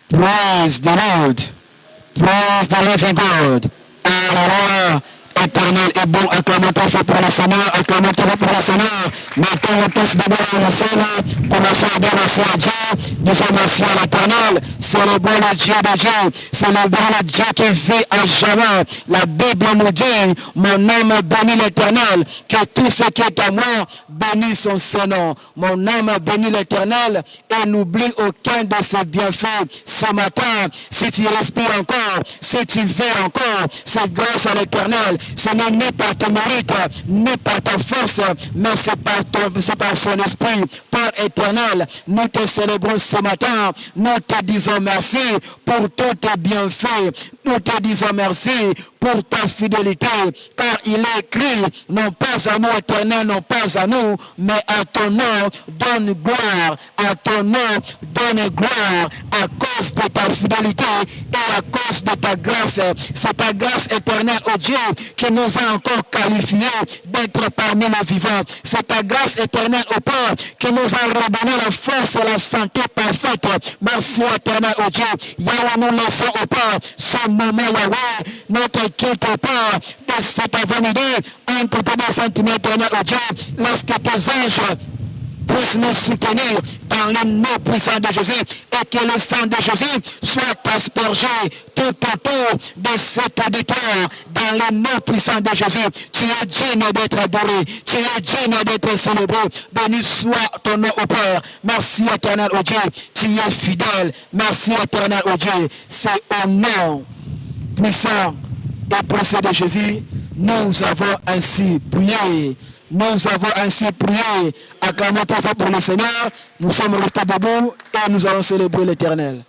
Praise the Lord. Praise the living God. Alléluia. Éternel et bon, acclamons-toi pour le Seigneur, acclamons-toi pour le Seigneur. Mettons tous debout dans le Seigneur, commençons à dire merci à Dieu, disons merci à l'Éternel, célébrons le Dieu de Dieu, célébrons le Dieu qui vit à jamais. La Bible nous dit, mon âme bénit l'Éternel, que tout ce qui est à moi bénit son Saint-Nom. Mon âme bénit l'Éternel et n'oublie aucun de ses bienfaits. Ce matin, si tu respires encore, si tu vis encore, c'est grâce à l'Éternel. Ce n'est ni par ton mérite, ni par ta force, mais c'est par son esprit, par éternel. Nous te célébrons ce matin, nous te disons merci pour tous tes bienfaits, nous te disons merci pour ta fidélité, car il est écrit, non pas à nous éternel, non pas à nous, mais à ton nom donne gloire, à ton nom donne gloire, à cause de ta fidélité et à cause de ta grâce. C'est ta grâce éternelle, oh Dieu, qui nous a encore qualifiés d'être parmi les vivants. C'est ta grâce éternelle, oh Père, qui nous a redonné la force et la santé parfaite. Merci éternel, oh Dieu. Yahweh, nous laissons, oh Père, ce moment, Yahweh, notre quitte, oh Père, de cette avant-midi, entre tes deux sentiments éternels, oh Dieu, lorsque tes anges puisse nous soutenir dans le nom puissant de Jésus et que le sang de Jésus soit aspergé tout autour de cet auditoire dans le nom puissant de Jésus. Tu es digne d'être adoré, tu es digne d'être célébré. Béni soit ton nom au Père. Merci éternel au Dieu, tu es fidèle. Merci éternel au Dieu. C'est au nom puissant et précieux de Jésus, nous avons ainsi prié. Nous avons ainsi prié. Acclamons très fort pour le Seigneur. Nous sommes restés debout et nous allons célébrer l'Éternel.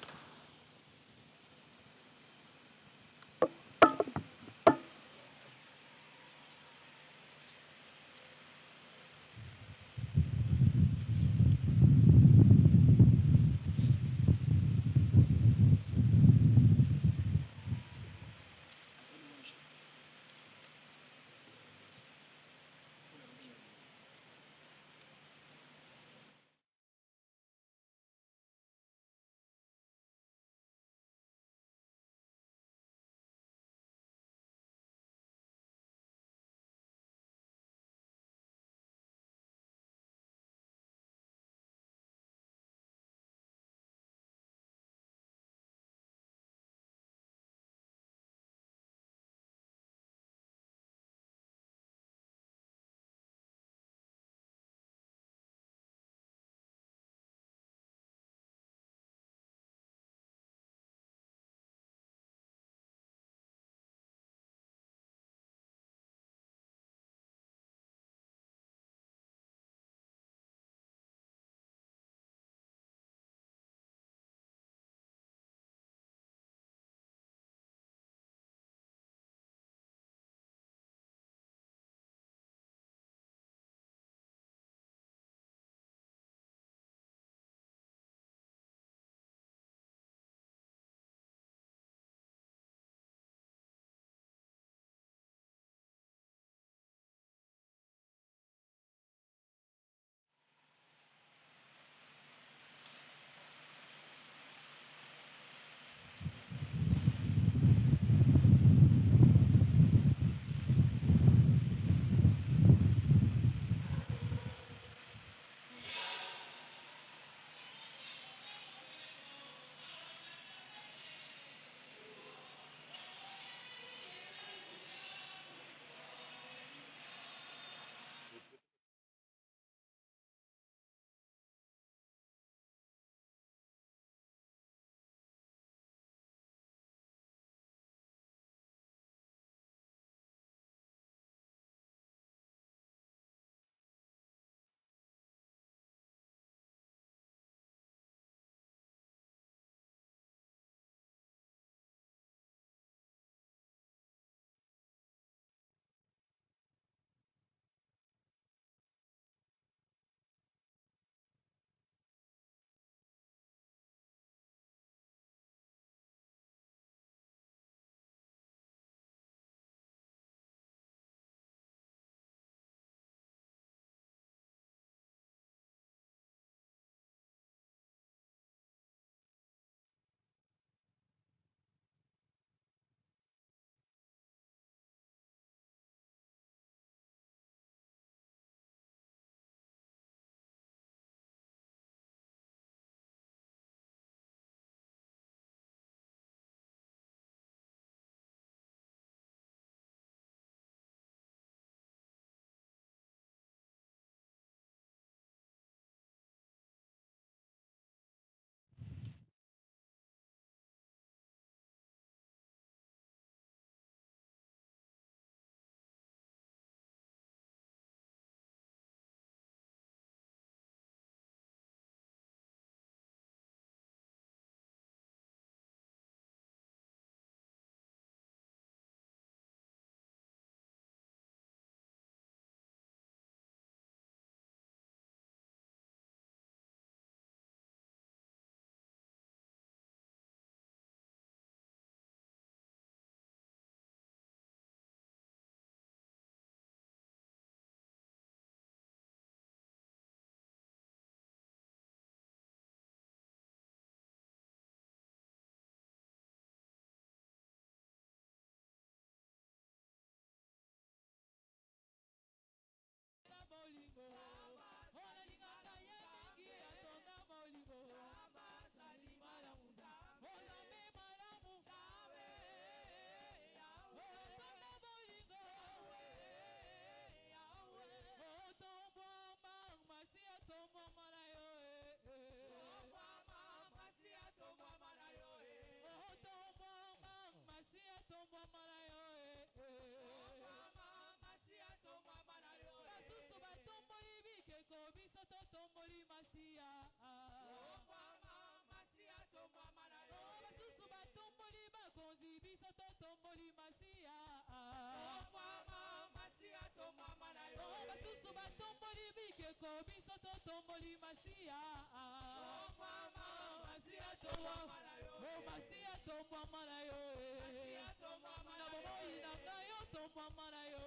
tomboli masia. Masia tombo malayo. Na bomoi na ngayo tombo malayo.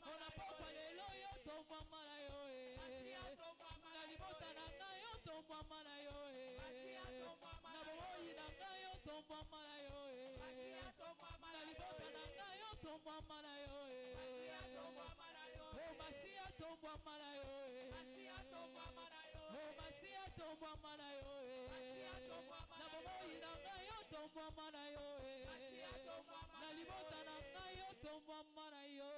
Ona papa lelo yo tombo malayo. Na libota na ngayo tombo malayo. Na bomoi na ngayo tombo malayo. Na libota na ngayo tombo malayo. Oh masia tombo malayo. Oh masia tombo malayo. Na bomoi na ngayo tombo malayo. Na libota na ngayo tombo malayo.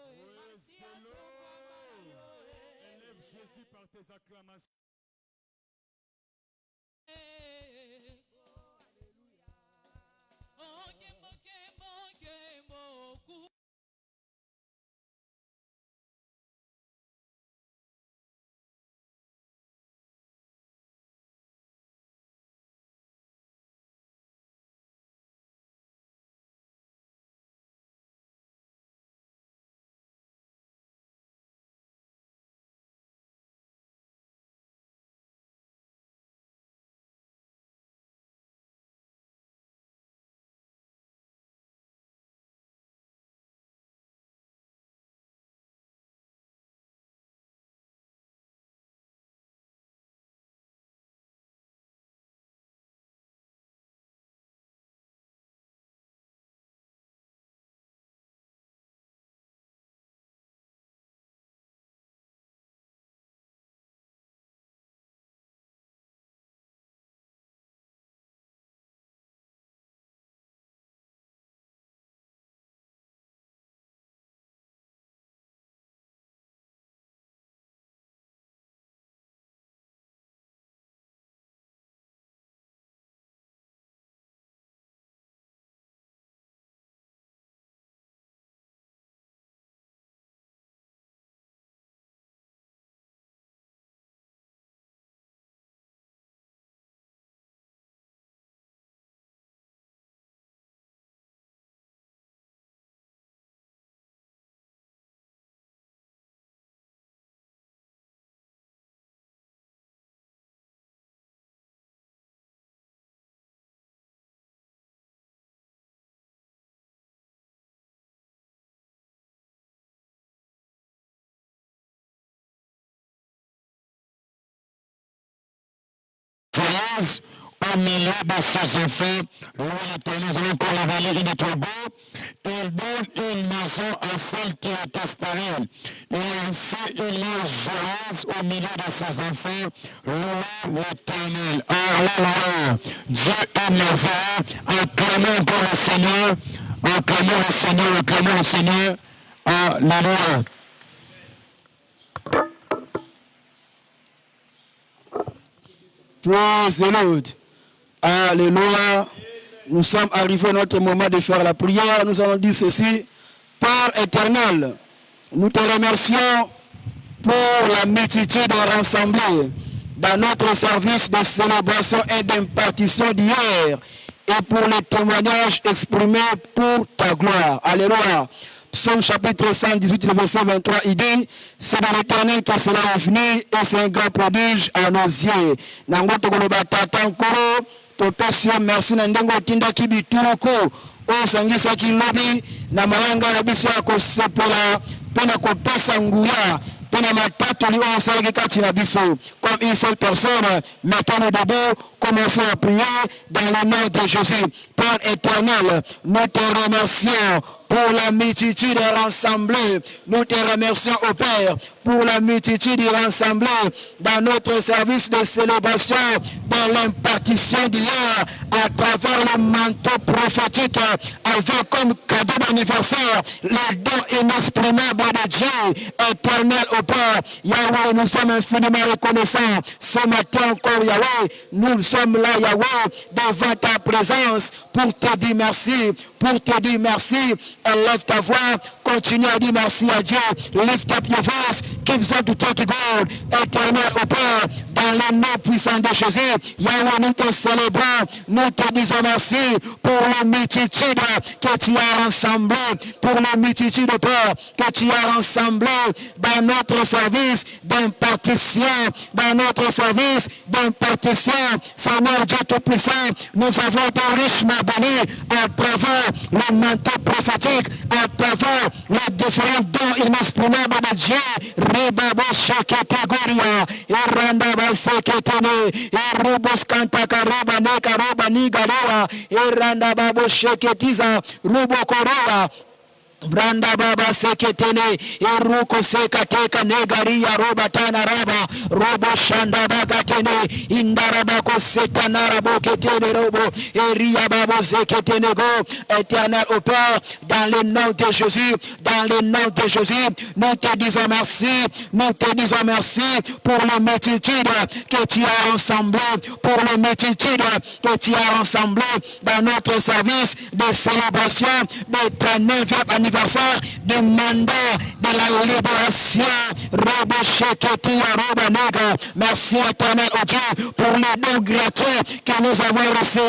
Élève Jésus par tes acclamations. Oh, kemo, kemo, kemo, au milieu de ses enfants, nous allons encore révéler notre beau. Il donne une maison à celle qui est stérile. Il fait une joyeuse au milieu de ses enfants. Louez l'Éternel. Alléluia. Dieu est merveilleux. Acclamons encore le Seigneur. Acclamons le Seigneur. Acclamons le Seigneur. Alléluia. Praise the Lord. Alléluia. Nous sommes arrivés à notre moment de faire la prière. Nous allons dire ceci. Père éternel, nous te remercions pour la multitude rassemblée dans notre service de célébration et d'impartition d'hier et pour les témoignages exprimés pour ta gloire. Alléluia. Psaume chapitre 118, le verset 23, il dit, c'est de l'Éternel que cela est venu et c'est un grand prodige à nos yeux. Nango tokoloba tata nkoro, topesi merci na ndengo otindaki bituruku, osangisaki lobi na malanga na biso ya kosepela mpe na kopesa nguya mpe na matatoli oyo osalaki kati na biso. Comme une seule personne, mettons-nous debout, commençons à prier dans le nom de Jésus. Père éternel, nous te remercions pour la multitude rassemblée. Nous te remercions, au Père, pour la multitude rassemblée dans notre service de célébration, dans l'impartition d'hier, à travers le manteau prophétique, avec comme cadeau d'anniversaire le don inexprimable de Dieu, éternel, au Père. Yahweh, nous sommes infiniment reconnaissants. Ce matin encore, Yahweh, nous sommes là, Yahweh, devant ta présence pour te dire merci, pour te dire merci. Lève ta voix, continue à dire merci à Dieu. Lift up your voice, gives us to take God, éternel au Père, dans le nom puissant de Jésus. Yahweh, nous te célébrons, nous te disons merci pour la multitude que tu as rassemblée, pour la multitude, Père, que tu as rassemblée dans notre service d'impartition, dans notre service d'impartition. Seigneur Dieu Tout-Puissant, nous avons été richement bénis à travers le manteau prophétique, à travers les différents dons inexprimables de Dieu. Ribabo Shaketegoria, Irandaba Seketene, Irubos Kantakaroba Nekaroba Nigaroa, Irandaba Sheketiza, Rubokorova. Branda baba seketene eruko sekateka negaria roba tana raba robo shanda bagatene indaraba ko setana rabo ketene robo eria babo seketene go éternel au Père dans le nom de Jésus, dans le nom de Jésus, nous te disons merci, nous te disons merci pour la multitude que tu as rassemblé, pour la multitude que tu as rassemblé dans notre service de célébration de 39e anniversaire du mandat de la libération. Merci éternel au Dieu pour les dons gratuits que nous avons reçus.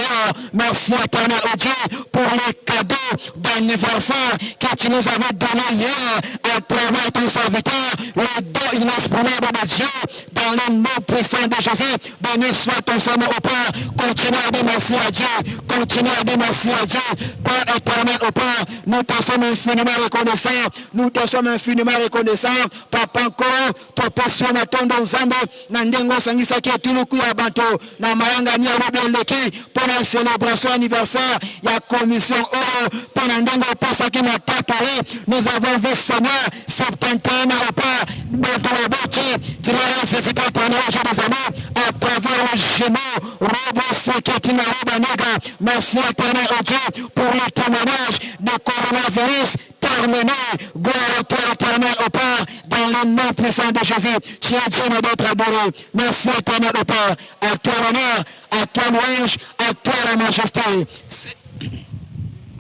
Merci éternel au Dieu pour les cadeaux d'anniversaire que tu nous avais donnés hier à travers ton serviteur, le don inexprimable de Dieu dans le nom puissant de Jésus. Béni soit ton Seigneur au Père. Continue à dire merci à Dieu. Continue à dire merci à Dieu. Père éternel au Père, nous te sommes infiniment reconnaissants. Nous te sommes infiniment reconnaissants. Papa encore, ton passion à ton don Zambo, Nandengo Sangisaki et Tuluku Yabanto, Namayanga Niarubeleki, pour la célébration anniversaire, il y a commission Oro, pour Nandengo Pasaki Matatari, nous avons vu Seigneur, 71 au Père, Bantolaboti, tu l'as fait éternel au jour des amours, à travers le gémeau, Robo Seketina Robanega. Merci éternel au Dieu pour le témoignage de coronavirus terminé. Gloire à toi éternel au Père, dans le nom puissant de Jésus. Tu es Dieu d'être adoré. Merci éternel au Père. À toi l'honneur, à toi louange, à toi la majesté.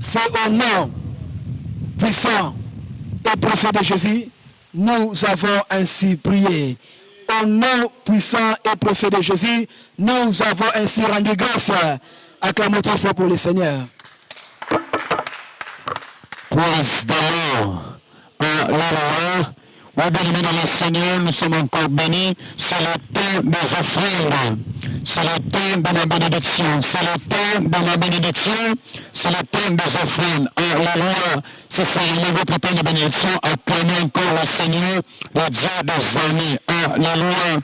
C'est au nom puissant et précieux de Jésus, nous avons ainsi prié. Au nom puissant et précieux de Jésus, nous avons ainsi rendu grâce. Acclamons très fort pour le Seigneur. Praise the Lord. Alléluia. Oui, bien-aimés dans le Seigneur, nous sommes encore bénis. C'est le temps des offrandes. C'est le temps de la bénédiction. C'est le temps de la bénédiction. C'est le temps des offrandes. Alléluia. C'est ça, il est votre temps de bénédiction. Acclamez encore le Seigneur, le Dieu des armées. Alléluia.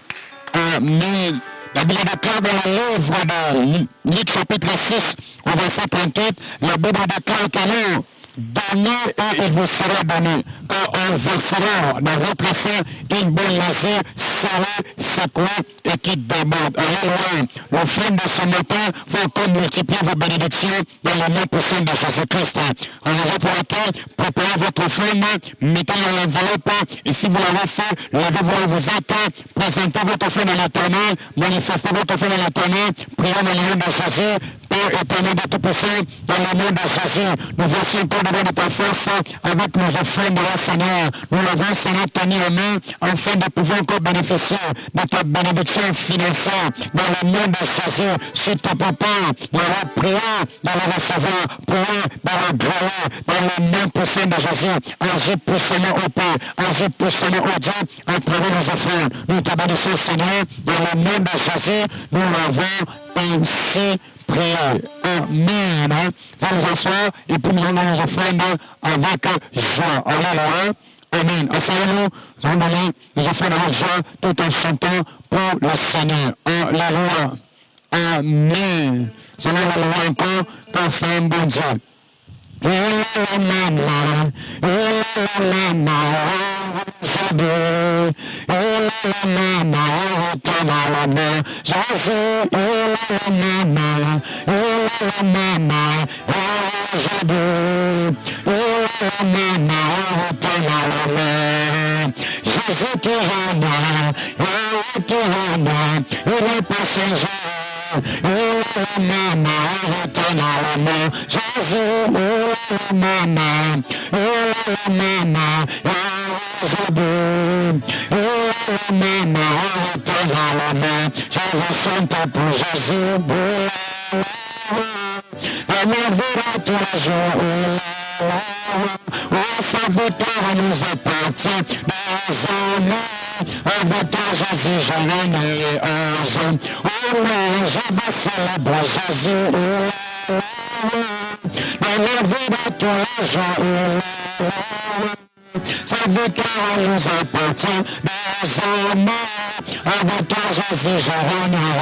Amen. La Bible déclare dans le livre de Luc chapitre 6, au verset 38, la Bible déclare que là, donnez et il vous sera donné. Quand on versera dans votre sein une bonne lésure, serrée, secouée et qui déborde. Alléluia. L'offrande de ce matin va encore multiplier vos bénédictions dans le nom puissant de Jésus-Christ. En raison pour laquelle, préparez votre offrande, mettez-la dans l'enveloppe, et si vous l'avez fait, levez-vous à vous êtes, présentez votre offrande à l'Éternel, manifestez votre offrande à l'Éternel, prions dans le nom de Jésus. Père éternel de Tout-Puissant, dans le nom de Jésus, nous voici encore devant de ta force avec nos offrandes de la Seigneur. Nous l'avons, Seigneur, tenu en main afin de pouvoir encore bénéficier de ta bénédiction financière dans le nom de Jésus. Sur ta papa, nous allons prier dans le recevoir, prier dans le gloire, dans le nom puissant de Jésus. Agis puissamment au Père, agis puissamment au Dieu à travers nos offrandes. Nous te bénissons, Seigneur, dans le nom de Jésus. Nous l'avons ainsi prier. Amen. Vous vous asseoir et puis nous allons nous offrande avec joie. Alléluia. Amen. Asseyez-nous. Nous allons donner les offrandes avec joie tout en chantant pour le Seigneur. Alléluia. Amen. Nous allons alléluia encore car c'est un bon Dieu. Jésus qui il est passé Jésus, éternellement, je veux chanter pour Jésus, la vie tous les jours. Oh, sa victoire nous appartient, avec toi Jésus, je règne oh non, je vais célébrer Jésus, dans la vie de tous les jours. Sa victoire nous appartient, désormais, avec toi Jésus, je règne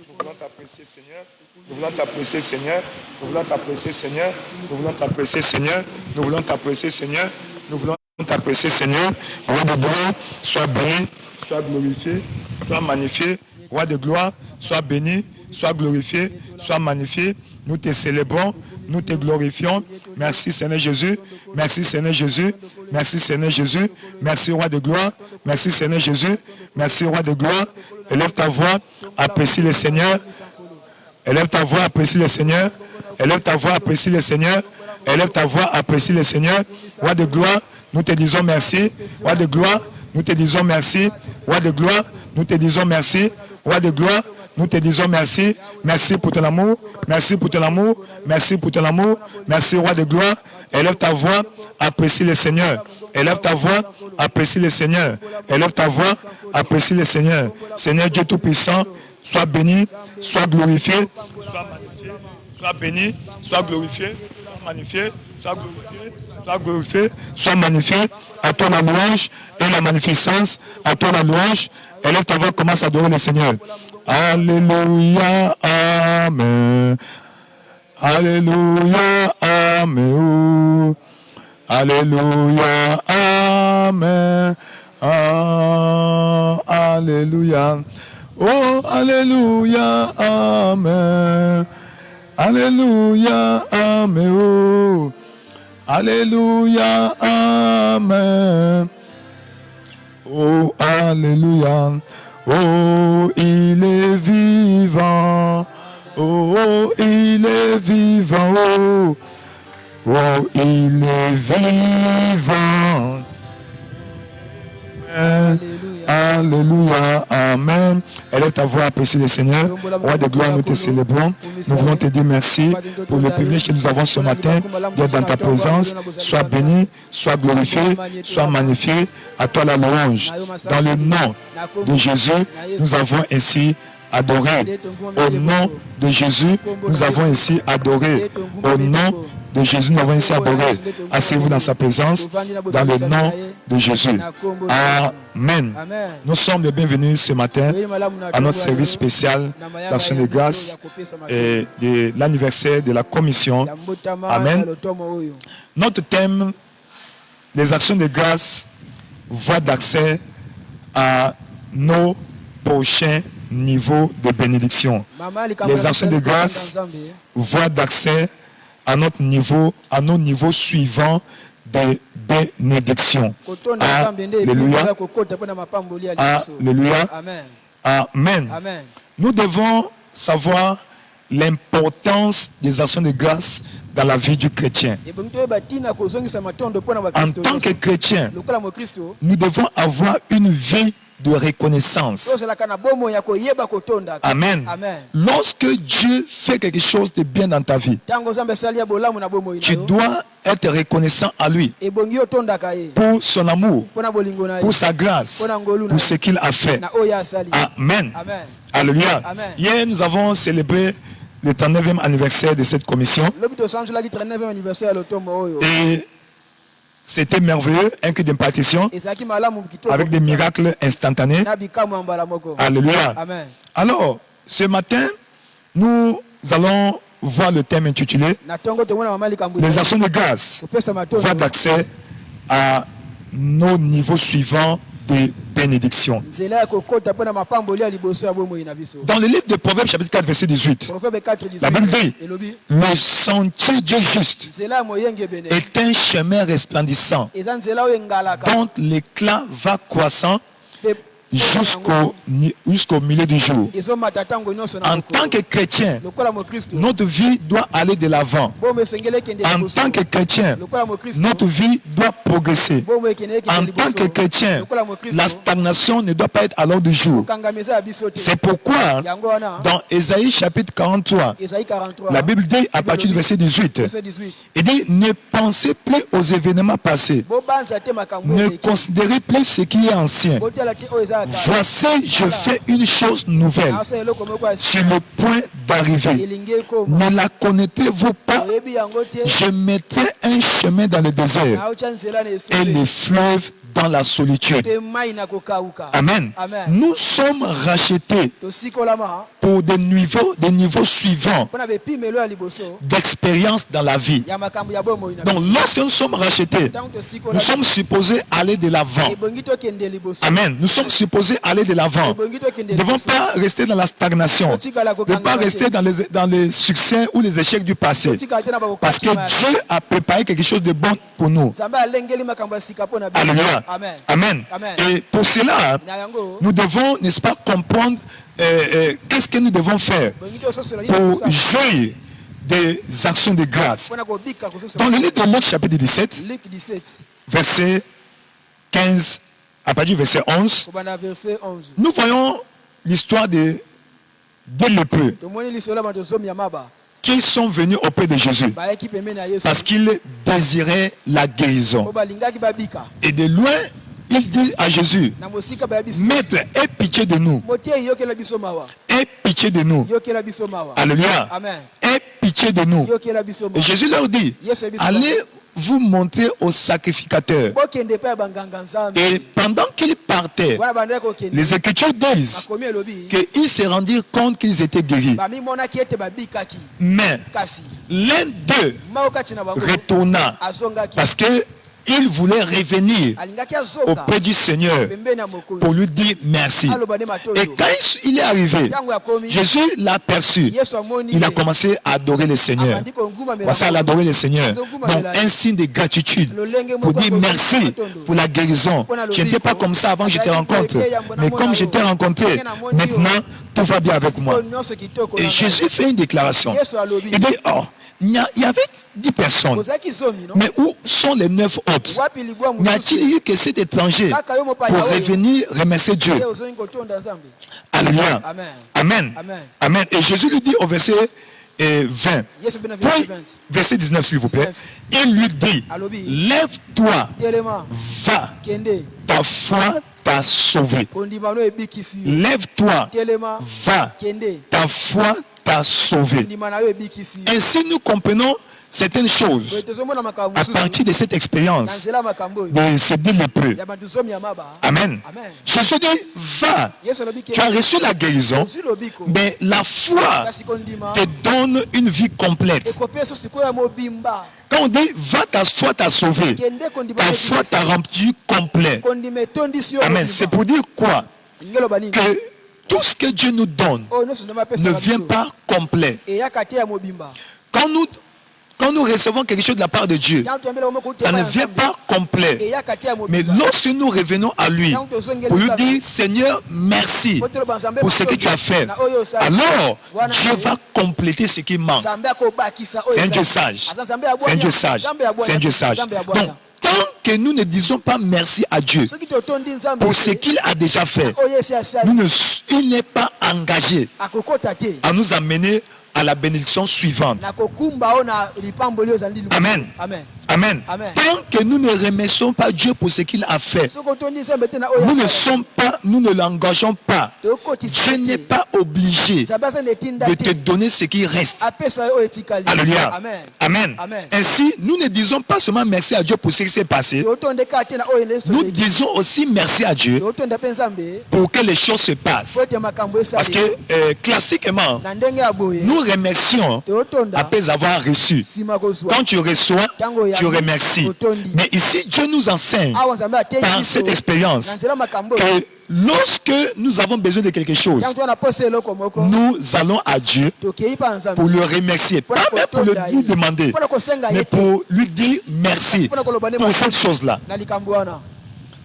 Nous voulons t'apprécier, Seigneur. Nous voulons t'apprécier, Seigneur. Nous voulons t'apprécier, Seigneur. Nous voulons t'apprécier, Seigneur. Nous voulons t'apprécier, Seigneur. Nous voulons t'apprécier, Seigneur. Roi de gloire, sois béni, sois glorifié, sois magnifié. Roi de gloire, sois béni, sois glorifié, sois magnifié. Nous te célébrons, nous te glorifions. Merci Seigneur Jésus. Merci Seigneur Jésus. Merci Seigneur Jésus. Merci Roi de gloire. Merci Seigneur Jésus. Merci Roi de gloire. Élève ta voix, apprécie le Seigneur. Élève ta voix, apprécie le Seigneur. Élève ta voix, apprécie le Seigneur. Élève ta voix, apprécie le Seigneur. Roi de gloire, nous te disons merci. Roi de gloire, nous te disons merci. Roi de gloire, nous te disons merci. Roi de gloire, nous te disons merci. Merci pour ton amour. Merci pour ton amour. Merci pour ton amour. Merci, Roi de gloire. Élève ta voix, apprécie le Seigneur. Élève ta voix, apprécie le Seigneur. Élève ta voix, apprécie le Seigneur. Seigneur Dieu Tout-Puissant, sois béni, sois glorifié, sois magnifié, sois béni, sois glorifié, sois magnifié, sois glorifié, sois glorifié, sois magnifié. À toi la louange et la magnificence, à toi la louange. Élève ta voix, commence à adorer le Seigneur. Alléluia, Amen. Alléluia, Amen. Alléluia, Amen. Alléluia. Oh, Alléluia, Amen. Alléluia, Amen. Oh. Alléluia, Amen. Oh, Alléluia. Oh, il est vivant. Oh, il est vivant. Oh, oh, il est vivant. Alléluia, Amen. Élève ta voix, apprécie le Seigneur. Roi de gloire, nous te célébrons. Nous voulons te dire merci pour le privilège que nous avons ce matin d'être dans ta présence. Sois béni, sois glorifié, sois magnifié. À toi la louange. Dans le nom de Jésus, nous avons ainsi adoré. Au nom de Jésus, nous avons ainsi adoré. Au nom de Jésus, nous avons ainsi adoré. Asseyez-vous dans sa présence, dans le nom de Jésus. Amen. Nous sommes les bienvenus ce matin à notre service spécial d'Action de grâce et de l'anniversaire de la commission. Amen. Notre thème, les actions de grâce, voie d'accès à nos prochains niveaux de bénédiction. Les actions de grâce, voie d'accès à notre niveau, à nos niveaux suivants de bénédiction. Alléluia. Alléluia. Amen. Nous devons savoir l'importance des actions de grâce dans la vie du chrétien. En tant que chrétien, nous devons avoir une vie de reconnaissance. Amen. Lorsque Dieu fait quelque chose de bien dans ta vie, tu dois être reconnaissant à lui pour son amour, pour sa grâce, pour ce qu'il a fait. Amen. Alléluia. Hier, nous avons célébré le 39e anniversaire de cette commission. Et c'était merveilleux, un culte d'impartition avec des miracles instantanés. Alléluia. Alors, ce matin, nous allons voir le thème intitulé les actions de grâce, voie d'accès à nos niveaux suivants de bénédiction. Dans le livre de Proverbes, chapitre 4, verset 18, la Bible dit: le sentier du juste est un chemin resplendissant dont l'éclat va croissant jusqu'au milieu du jour. En tant que chrétien, notre vie doit aller de l'avant. En tant que chrétien, notre vie doit progresser. En tant que chrétien, la stagnation ne doit pas être à l'ordre du jour. C'est pourquoi, dans Ésaïe chapitre 43, la Bible dit à partir du verset 18, il dit: ne pensez plus aux événements passés, ne considérez plus ce qui est ancien. Voici, je fais une chose nouvelle sur le point d'arriver. Ne la connaissez-vous pas? Je mettrai un chemin dans le désert et les fleuves dans la solitude. Amen. Nous sommes rachetés pour des niveaux suivants d'expérience dans la vie. Donc lorsque nous sommes rachetés, nous sommes supposés aller de l'avant. Amen. Nous sommes supposés aller de l'avant. Nous ne devons pas rester dans la stagnation. Nous ne devons pas rester dans les succès ou les échecs du passé. Parce que Dieu a préparé quelque chose de bon pour nous. Alléluia. Amen. Et pour cela, nous devons, n'est-ce pas, comprendre qu'est-ce que nous devons faire pour jouir des actions de grâce. Dans le livre de Luc chapitre 17, verset 15 à partir du verset 11, nous voyons l'histoire des lépreux qui sont venus auprès de Jésus parce qu'ils désiraient la guérison. Et de loin, il dit à Jésus, na mosika ba biso Maître, aie pitié de nous. motie yokela biso mawa Aie pitié de nous. yokela biso mawa Alléluia. amen Aie pitié de nous. yokela biso Et mawa Jésus leur dit, allez vous montrer au sacrificateur. bokende pa banganga nzambe Et pendant qu'ils partaient, wana bandeko kokende les Écritures disent makomi elobi qu'ils se rendirent compte qu'ils étaient guéris. bamimonaki ete babikaki Mais kasi l'un d'eux moko kati na bango retourna azongaki parce que il voulait revenir alingaki azonga auprès du Seigneur pembeni ya mokonzi pour lui dire merci. aloba nde Et matondo quand il est arrivé, ntango yakomi Jésus l'a aperçu. yesu amoni Il a commencé à adorer le Seigneur. abandi kongumamela Commencé à l'adorer le Seigneur. Donc un signe de gratitude pour dire merci pour la guérison. Je n'étais pas comme ça avant que je te rencontre. Mais comme je t'ai rencontré, maintenant tout va bien avec moi. Et Jésus fait une déclaration. Il dit, oh, il y avait 10 personnes. ozalaki zomi no Mais où sont les 9 autres? wapi libwa N'y a-t-il eu que cet étranger pour revenir remercier Dieu? ozongi kotonda nzambe Alléluia. amen Amen. Amen. Amen. Et Jésus lui dit au verset 20. yesu bena Puis, verset 19 s'il vous plaît. Il lui dit, alobi lève-toi, telema va, kende ta foi t'a sauvé. kondima no ebikisi Lève-toi, telema va, kende ta foi t'a sauvé. kondima na yo ebikisi Ainsi nous comprenons certaines choses boye tozomona makambo à mosusu partir de cette na expérience nzela ya makambo oyo de ces 10 lépreux. ya bato zomi ya maba Amen. Amen. Jésus dit, va, yesu alobi tu as reçu la guérison, ozwi lobiko mais la foi kasi kondima te donne une vie complète. ekopesa sikoyo ya mobimba Quand on dit va, ta foi t'a sauvé, kende kondima ta foi t'a rendu complet. kondima etondisi yo Amen. C'est pour dire quoi? ngeloba nini Que tout ce que Dieu nous donne oyo nyonso nzambe apesaka ne vient biso pas complet. eyaka te ya mobimba Quand nous recevons quelque chose de la part de Dieu, ntango toyambela omoko kouta ça ne ya vient Nzambe, pas complet. eyaka te ya Mais mobimba lorsque nous revenons à lui, pour lui dire, Seigneur, merci Po toloba Nzambe pour ce que tu as fait, na oyo osali. alors Wana Dieu va compléter ce qui manque. Nzambe akobakisa oyo C'est un Dieu ezali. sage. Aza Nzambe ya C'est un Dieu bwanya. sage. Nzambe ya bwanya. C'est un Dieu sage. Nzambe ya Donc, bwanya. tant que nous ne disons pas merci à Dieu soki totondi Nzambe pour ce qu'il a déjà fait, oyo esi asali il n'est pas engagé akokota te à nous amener à la bénédiction suivante. nakokumba oyo na lipamboli oyo ezali liboso. Amen. Amen. Amen. Amen. Tant que nous ne remercions pas Dieu pour ce qu'il a fait, soki otondi Nzambe te na oyo nous asali, ne l'engageons pas. tokotisa Dieu te. n'est pas obligé Nzambe aza na etinda de te te donner ce qui reste. apesa yo oyo etikali Alléluia. Amen. Amen. Amen. Ainsi, nous ne disons pas seulement merci à Dieu pour ce qui s'est passé. totondeka te na oyo Nous elesoli disons aussi merci à Dieu totonda mpe Nzambe pour que les choses se passent. po ete makambo Parce esali que classiquement, na ndenge ya boye nous remercions totonda après avoir reçu. nsima kozwa Quand tu reçois, tu remercies. Mais ici, Dieu nous enseigne awa Nzambe atei par biso cette expérience na nzela makambo oyo que lorsque nous avons besoin de quelque chose, ntango twana posa eloko moko nous allons à Dieu tokei pa Nzambe pour le remercier. Pas même pour lui demander, mpona kosenga ye mais te pour lui dire merci mpona koloba nde pour cette chose-là. na likambo wana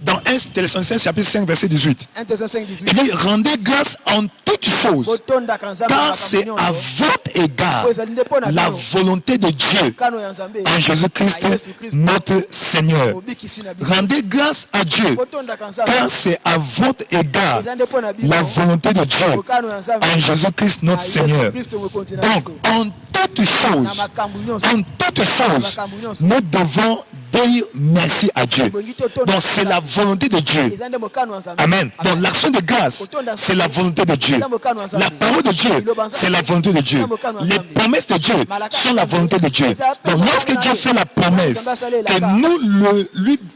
Dans 1 Thessaloniciens chapitre 5 verset 18, 1 Thessaloniciens 5:18 il dit rendez grâce en toutes choses, botondaka Nzambe na car makambo c'est nyonso à votre égard po ezali nde mpo na la bino volonté de Dieu kano ya Nzambe en Jésus-Christ, na Yesu-Christ, notre Seigneur. obikisi na biso Rendez grâce à Dieu, botondaka Nzambe car c'est à votre égard eza nde mpo na bino la volonté de Dieu kano ya Nzambe en Jésus-Christ, na notre Seigneur. Yesu-Kristo mokonzi na Donc, biso en toutes choses, na makambo nyonso en toutes choses, nous devons dire merci à Dieu. Donc, c'est la volonté de Dieu. eza nde mokano ya Nzambe Amen. Donc, l'action de grâce, c'est la volonté de Dieu. La parole de Dieu, c'est la volonté de Dieu. Les promesses de Dieu sont la volonté de Dieu. Donc, lorsque Dieu fait la promesse, que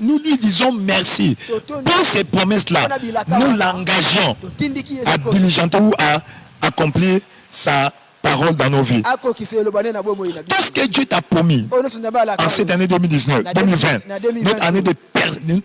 nous lui disons merci pour ces promesses-là, nous l'engageons totindiki à Yesu diligenter ou à accomplir sa parole dans nos vies. akokisa eloba nde na bomoi na biso Tout ce que Dieu t'a promis oyo nyonso Nzambe alaka en cette année 2019, 2020,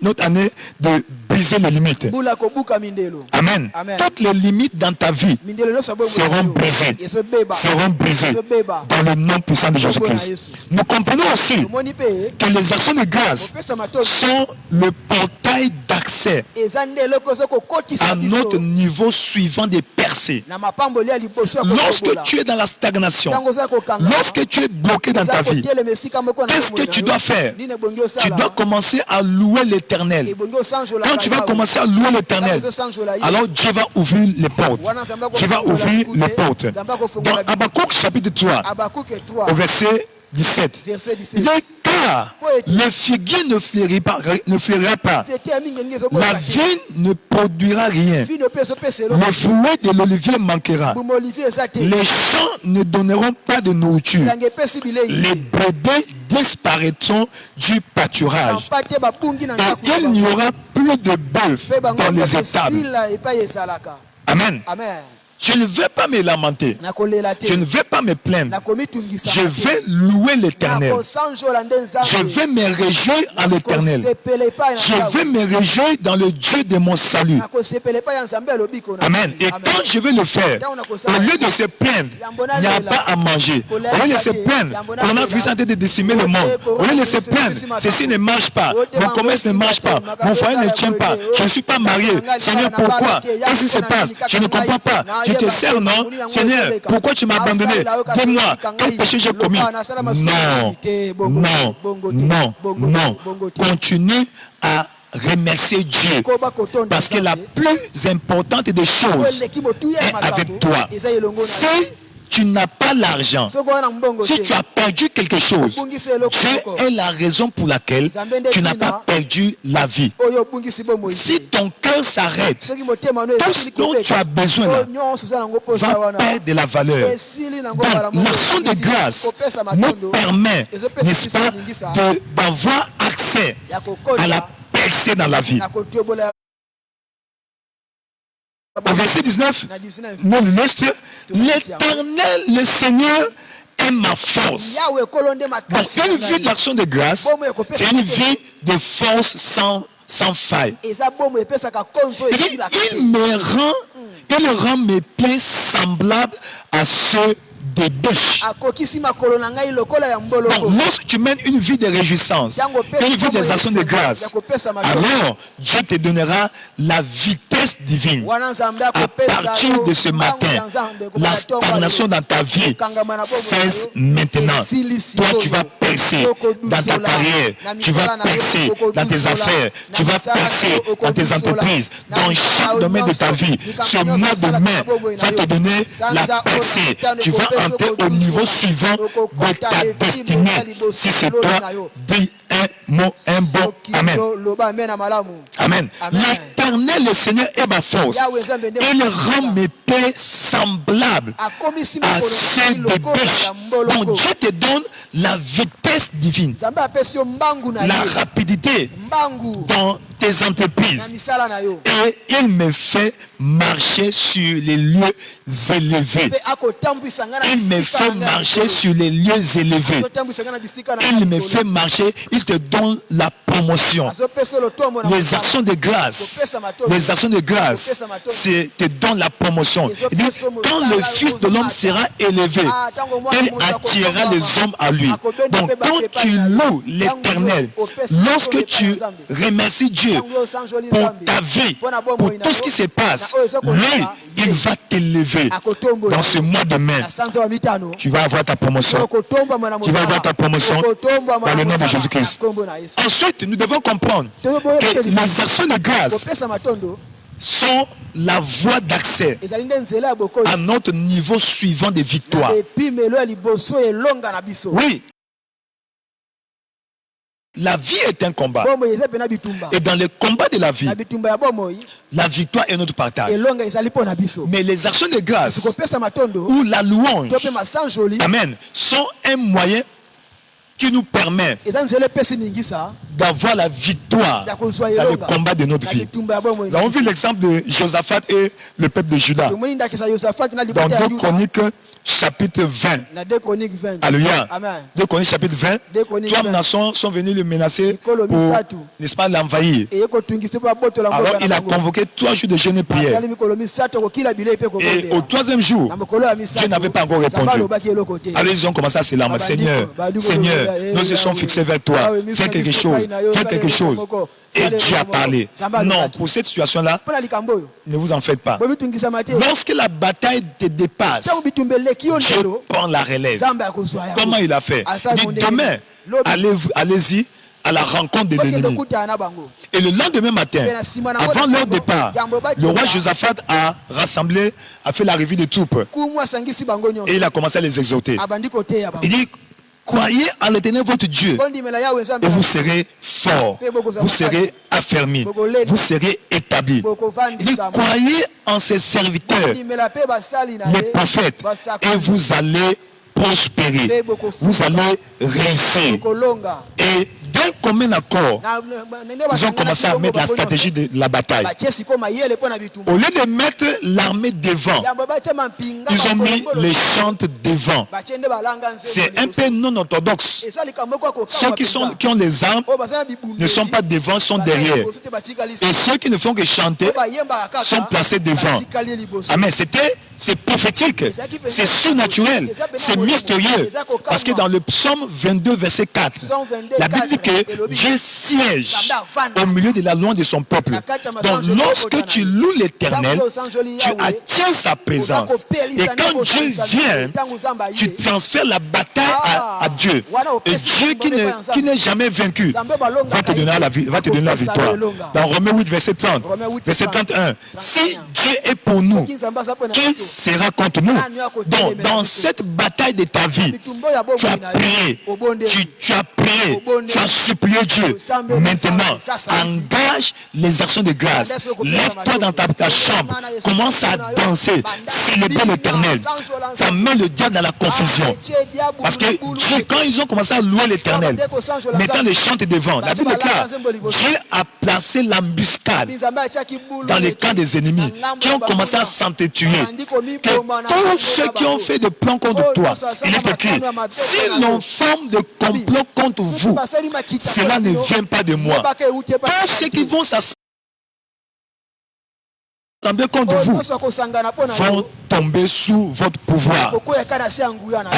notre année de briser les limites. bula kobuka mindelo Amen. Amen. Toutes les limites dans ta vie mindelo nyonso ya bomoi na seront biso. brisées. ezobeba Seront brisées ezobeba dans le nom puissant de Jésus-Christ. Nous comprenons aussi omoni mpe que les actions de grâce kopesa matoi sont le portail d'accès eza nde eloko oza kokotisa à notre biso niveau suivant des percées. na mapamboli ya liboso ya Lorsque kokobola. tu es dans la stagnation, ntango oza kokanga lorsque tu es bloqué dans ta vie, kotelema esika moko na qu'est-ce que bomoi na tu yo, dois faire? nini ebongi Tu osala dois commencer à louer l'Éternel. ebongi osanjola Quand tu vas commencer à louer l'Éternel, alors Dieu va ouvrir les portes. Dieu va ouvrir les portes. Dans Habakkuk chapitre 3, Habakkuk 3 au verset 17, verset il 17 dit, quand Car le figuier ne fleurira pas. La vigne ne produira rien. Le fruit de l'olivier manquera. Les champs ne donneront pas de nourriture. Les brebis disparaîtront du pâturage. Et il n'y aura plus de bœuf dans les étables. Amen. Je ne vais pas me lamenter. Je ne vais pas me plaindre. Je vais louer l'Éternel. Je vais me réjouir à l'Éternel. Je vais me réjouir dans le Dieu de mon salut. Amen. Et quand je vais le faire, au lieu de se plaindre, il n'y a pas à manger. Au lieu de se plaindre, on a vu ça de décimer le monde. Au lieu de se plaindre, ceci ne marche pas. Mon commerce ne marche pas. Mon foyer ne tient pas. Je ne suis pas marié. Seigneur, pourquoi? Qu'est-ce qui se passe? Je ne comprends pas. Je te sers, non? Seigneur, pourquoi tu m'as abandonné? Dis-moi, quel péché j'ai commis? Non. Continue à remercier Dieu. Parce que la plus importante des choses est avec toi. Si tu n'as pas l'argent, si tu as perdu quelque chose, Dieu est la raison pour laquelle tu n'as pas perdu la vie. Si ton cœur s'arrête, tout ce dont tu as besoin là, va perdre de la valeur. Donc, l'action de grâce nous permet, n'est-ce pas, d'avoir accès à la percée dans la vie. Au verset 19, nous illustre, l'Éternel, le Seigneur, est ma force. Donc, une vie de l'action de grâce, c'est une vie de force sans faille. Il rend mes pieds semblables à ceux des bêches. Donc, lorsque tu mènes une vie de réjouissance, une vie des actions de grâce, alors Dieu te donnera la vitesse divine. À partir de ce matin, la stagnation dans ta vie cesse maintenant. Toi, tu vas percer dans ta carrière, tu vas percer dans tes affaires, tu vas percer dans tes entreprises, dans chaque domaine de ta vie. Ce mois de mai va te donner la percée. Tu vas entrer au niveau suivant de ta destinée. Si c'est toi, dis un mot, un bon Amen. Amen. L'Éternel, le Seigneur, est ma force. Il rend mes pieds semblables à ceux des bêches. Donc Dieu te donne la vitesse divine, la rapidité dans tes entreprises. Et il me fait marcher sur les lieux élevés. Il me fait marcher sur les lieux élevés. Il me fait marcher, il te donne la promotion. Les actions de grâce, te donnent la promotion. Il dit, quand le Fils de l'homme sera élevé, il attirera les hommes à lui. Donc quand tu loues l'Éternel, lorsque tu remercies Dieu pour ta vie, pour tout ce qui se passe, lui, il va t'élever. Dans ce mois de mai, tu vas avoir ta promotion. Tu vas avoir ta promotion dans le nom de Jésus-Christ. Ensuite, nous devons comprendre que les actions de grâce sont la voie d'accès à notre niveau suivant de victoire. Oui. La vie est un combat. Et dans le combat de la vie, la victoire est notre partage. Mais les actions de grâce ou la louange, amen, sont un moyen qui nous permet d'avoir la victoire dans le combat de notre vie. Nous avons vu l'exemple de Josaphat et le peuple de Juda dans 2 Chroniques chapitre 20. Alléluia. 2 Chroniques chapitre 20. 3 nations sont venues le menacer pour, n'est-ce pas, l'envahir. Alors il a convoqué 3 jours de jeûne et prière. Et au 3e jour, Dieu n'avait pas encore répondu. Alors ils ont commencé à se lamenter. Seigneur, nous se sommes fixés vers toi. Fais quelque chose. Fais quelque chose. Et Dieu a parlé. Non, pour cette situation-là, ne vous en faites pas. Lorsque la bataille te dépasse, Dieu prend la relève. Comment il a fait? Il dit, demain, allez-y à la rencontre de l'ennemi. Et le lendemain matin, avant leur départ, le roi Josaphat a rassemblé, a fait la revue des troupes. Et il a commencé à les exhorter. Il dit, croyez en l'Éternel votre Dieu et vous serez fort, vous serez affermis, vous serez établis. Il dit, croyez en ses serviteurs, les prophètes, et vous allez prospérer, vous allez réussir. Et d'un commun accord, ils ont commencé à mettre la stratégie de la bataille. Au lieu de mettre l'armée devant, ils ont mis les chantres devant. C'est un peu non orthodoxe. Ceux qui ont les armes ne sont pas devant, sont derrière. Et ceux qui ne font que chanter sont placés devant. Amen. C'est prophétique, c'est surnaturel, c'est mystérieux. Parce que dans le psaume 22, verset 4, la Bible dit que Dieu siège au milieu de la loi de son peuple. Donc lorsque tu loues l'Éternel, tu attires sa présence. Et quand Dieu vient, tu transfères la bataille à Dieu. Et Dieu qui n'est jamais vaincu va te donner la victoire. Dans Romains 8, verset 30, verset 31, si Dieu est pour nous, qui sera contre nous? Donc dans cette bataille de ta vie, tu as prié, tu as prié, tu as supplié Dieu. Maintenant, engage les actions de grâce. Lève-toi dans ta chambre, commence à danser, célébrer l'Éternel. Ça met le diable dans la confusion. Parce que Dieu, quand ils ont commencé à louer l'Éternel, mettant les chants devant, la Bible déclare, Dieu a placé l'embuscade dans les camps des ennemis qui ont commencé à s'entretuer. Que tous ceux qui ont fait des plans contre toi, il est écrit, si l'on forme des complots contre vous, cela ne vient pas de moi. Tous ceux qui vont s'assembler contre vous vont tomber sous votre pouvoir.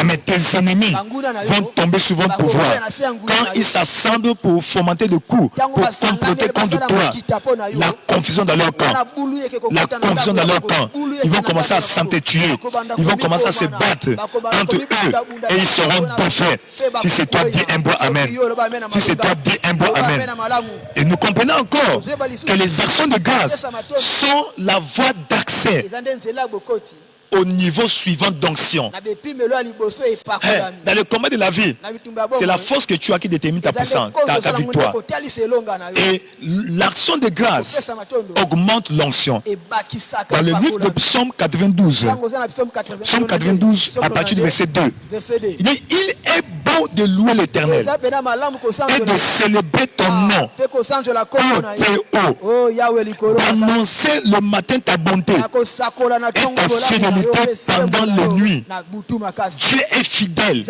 Mais tes ennemis vont tomber sous votre pouvoir. Quand ils s'assemblent pour fomenter des coups, pour comploter contre toi, la confusion dans leur camp, la confusion dans leur camp, ils vont commencer à s'entretuer, ils vont commencer à se battre entre eux et ils seront bouffés. Si c'est toi, dis un bon amen. Si c'est toi, dis un bon amen. Et nous comprenons encore que les actions de grâce sont la voie d'accès au niveau suivant d'onction. Dans le combat de la vie, c'est la force que tu as qui détermine ta puissance, ta victoire. Et l'action de grâce augmente l'onction. Dans le livre de Psaume 92, Psaume 92 à partir du verset 2, il dit, il est beau de louer l'Éternel et de célébrer ton nom, ô Théo, d'annoncer le matin ta bonté et ta fidélité pendant les nuits. Dieu est fidèle.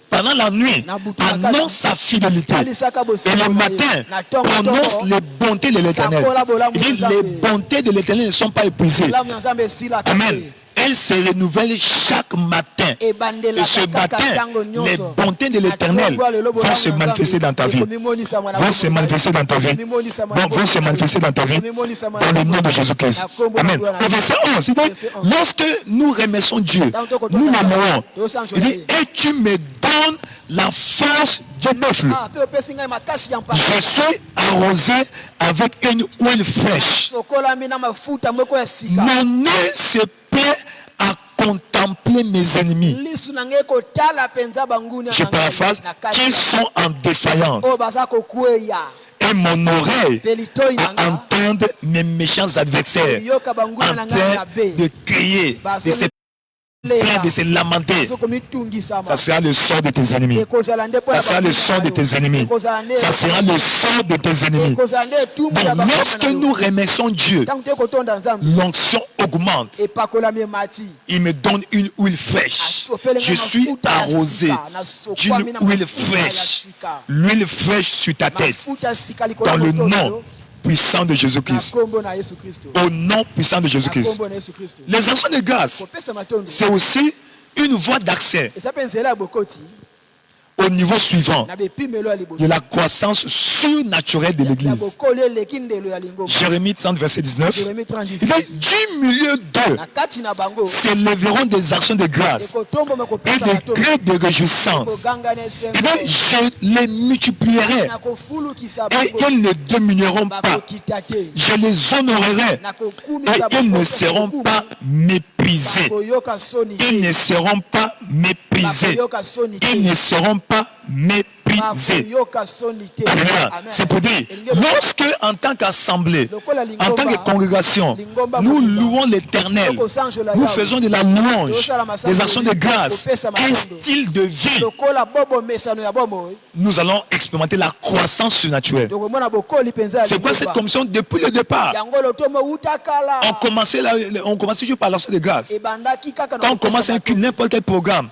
Pendant la nuit, annonce sa fidélité. Et le matin, prononce les bontés de l'Éternel. Il dit, les bontés de l'Éternel ne sont pas épuisées. Amen. Elle se renouvelle chaque matin. Et ce matin, les bontés de l'Éternel vont se manifester dans ta vie. Vont se manifester dans ta vie. Vont se manifester dans ta vie. Dans le nom de Jésus-Christ. Amen. Le verset 11, il dit, lorsque nous remercions Dieu, nous l'honorons. Il dit, et tu me donnes la force du buffle. Je suis arrosé avec une huile fraîche. Mon nez se plaît à contempler mes ennemis. Je paraphrase, qui sont en défaillance. Et mon oreille à entendre mes méchants adversaires en train de crier, de se lamenter. Ça sera le sort de tes ennemis. Ça sera le sort de tes ennemis. Ça sera le sort de tes ennemis. Donc lorsque nous remercions Dieu, l'onction augmente. Il me donne une huile fraîche. Je suis arrosé d'une huile fraîche. L'huile fraîche sur ta tête. Dans le nom puissant de Jésus-Christ. Au nom puissant de Jésus-Christ. Les actions de grâce, c'est aussi une voie d'accès au niveau suivant de la croissance surnaturelle de l'Église. Jérémie 30, verset 19. Il dit, du milieu d'eux s'élèveront des actions de grâce et des cris de réjouissance. Il dit, je les multiplierai et ils ne diminueront pas. Je les honorerai et ils ne seront pas méprisés. méprisés. Ils ne seront pas méprisés. Ils ne seront pas méprisés. Alléluia. C'est pour dire, lorsque en tant qu'assemblée, en tant que congrégation, nous louons l'Éternel, nous faisons de la louange, des actions de grâce, un style de vie, nous allons expérimenter la croissance surnaturelle. C'est quoi cette commission? Depuis le départ, on commençait toujours par l'action de grâce. Quand on commence n'importe quel programme,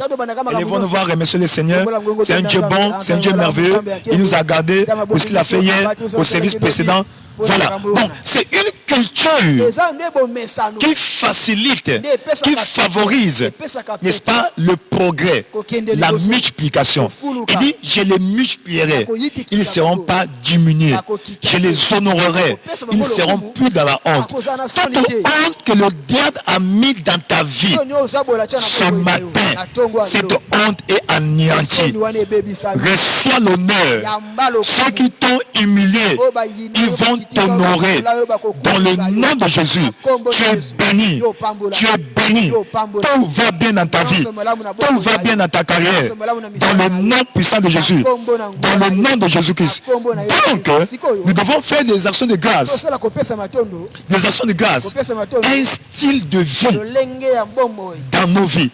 ils vont nous voir remercier le Seigneur. C'est un Dieu bon, c'est un Dieu merveilleux. Il nous a gardés pour ce qu'il a fait hier, au service précédent. Voilà. Donc, c'est une culture qui facilite, qui favorise, n'est-ce pas, le progrès, la multiplication. Il dit, je les multiplierai. Ils ne seront pas diminués. Je les honorerai. Ils ne seront plus dans la honte. Toute honte que le diable a mis dans ta vie, ce matin, cette honte est anéantie. Reçois l'honneur. Ceux qui t'ont humilié, ils vont t'honorer dans le nom de Jésus. Tu es béni. Tu es béni. Tout va bien dans ta vie. Tout va bien dans ta carrière. Dans le nom puissant de Jésus. Dans le nom de Jésus-Christ. Donc, nous devons faire des actions de grâce. Des actions de grâce. Un style de vie dans nos vies.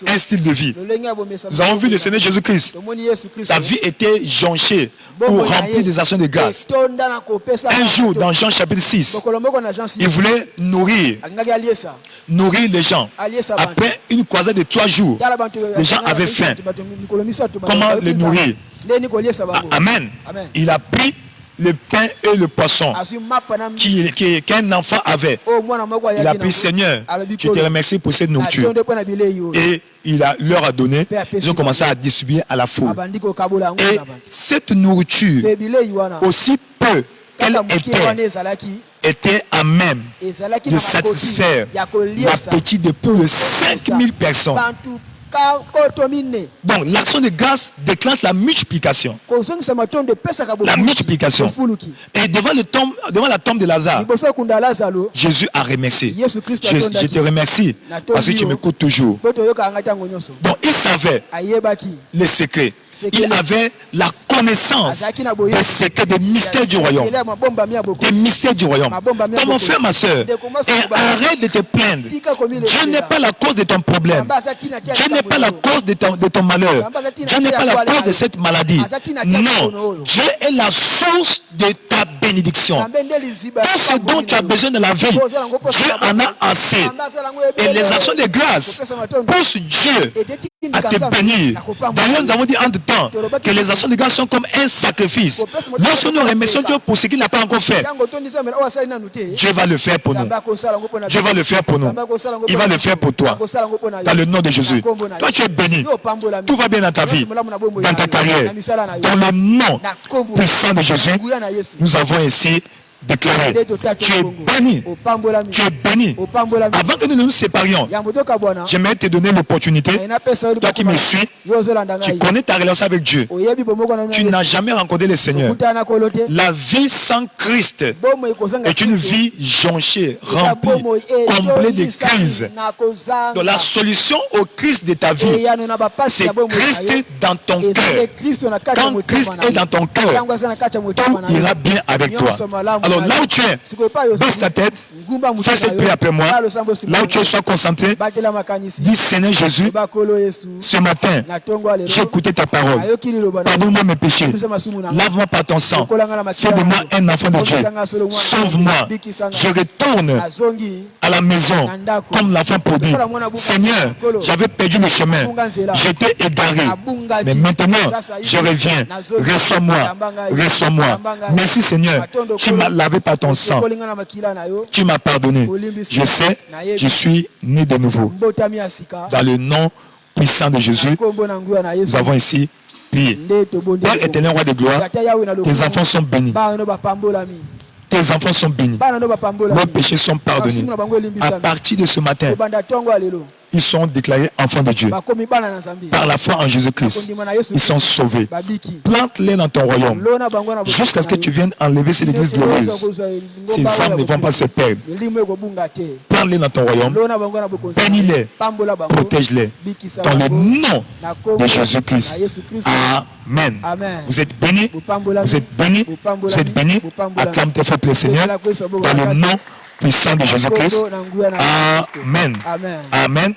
Un style de vie. Nous avons vu le Seigneur Jésus-Christ. Sa vie était jonchée pour remplir des actions de grâce. Un jour, dans Jean chapitre 6, il voulait nourrir les gens. Après une croisade de 3 jours, les gens avaient faim. Comment les nourrir? Amen. Il a pris le pain et le poisson qu'un enfant avait. Il a pris, Seigneur, je te remercie pour cette nourriture. Et il leur a donné. Ils ont commencé à distribuer à la foule. Et cette nourriture, aussi peu qu'elle était à même de satisfaire l'appétit de plus de 5000 personnes. Donc l'action de grâce déclenche la multiplication. La multiplication. Et devant la tombe de Lazare, Jésus a remercié. Je te remercie parce que tu m'écoutes toujours. Donc il savait les secrets. Il avait la connaissance des secrets, des mystères du royaume. Des mystères du royaume. Donc mon frère, ma soeur, et arrête de te plaindre. Dieu n'est pas la cause de ton problème. Dieu n'est pas la cause de ton malheur. Dieu n'est pas la cause de cette maladie. Non, Dieu est la source de ta bénédiction. Tout ce dont tu as besoin de la vie, Dieu en a assez. Et les actions de grâce poussent Dieu à te bénir. D'ailleurs, nous avons dit en temps que les actions de grâce sont comme un sacrifice. Lorsque nous remercions Dieu pour ce qu'il n'a pas encore fait, Dieu va le faire pour nous. Dieu va le faire pour nous. Il va le faire pour toi. Dans le nom de Jésus. Toi, tu es béni. Tout va bien dans ta vie, dans ta carrière. Dans le nom puissant de Jésus, nous avons ici déclaré, tu es béni. Tu es béni. Avant que nous nous séparions, j'aimerais te donner l'opportunité. Toi qui me suis, tu connais ta relation avec Dieu. Tu n'as jamais rencontré le Seigneur. La vie sans Christ est une vie jonchée, remplie, comblée de crises. Donc la solution au Christ de ta vie, c'est Christ dans ton cœur. Quand Christ est dans ton cœur, tout ira bien avec toi. Alors là où tu es, baisse ta tête, fais cette prière après moi. Là où tu es, sois concentré. Dis, Seigneur Jésus, ce matin, j'ai écouté ta parole. Pardonne-moi mes péchés. Lave-moi par ton sang. Fais de moi un enfant de Dieu. Sauve-moi. Je retourne à la maison comme l'enfant prodigue. Seigneur, j'avais perdu le chemin. J'étais égaré. Mais maintenant, je reviens. Reçois-moi. Reçois-moi. Merci Seigneur. Tu m'as lavé par ton sang. Tu m'as pardonné. Je sais, je suis né de nouveau. Dans le nom puissant de Jésus, nous avons ici prié. Père éternel, roi de gloire, tes enfants sont bénis. Tes enfants sont bénis. Nos péchés sont pardonnés. À partir de ce matin, ils sont déclarés enfants de Dieu. bakomi bana na Nzambe. Par la foi en Jésus-Christ, ils sont sauvés. Plante-les dans ton royaume jusqu'à ce que tu viennes enlever cette église glorieuse. Ces âmes ne vont pas se perdre. Plante-les dans ton royaume, bénis-les, protège-les dans le nom de Jésus-Christ. Amen. Vous êtes bénis, vous êtes bénis, vous êtes bénis. Acclame tes fêtes le Seigneur dans le nom puissant de Jésus-Christ. Amen. Amen.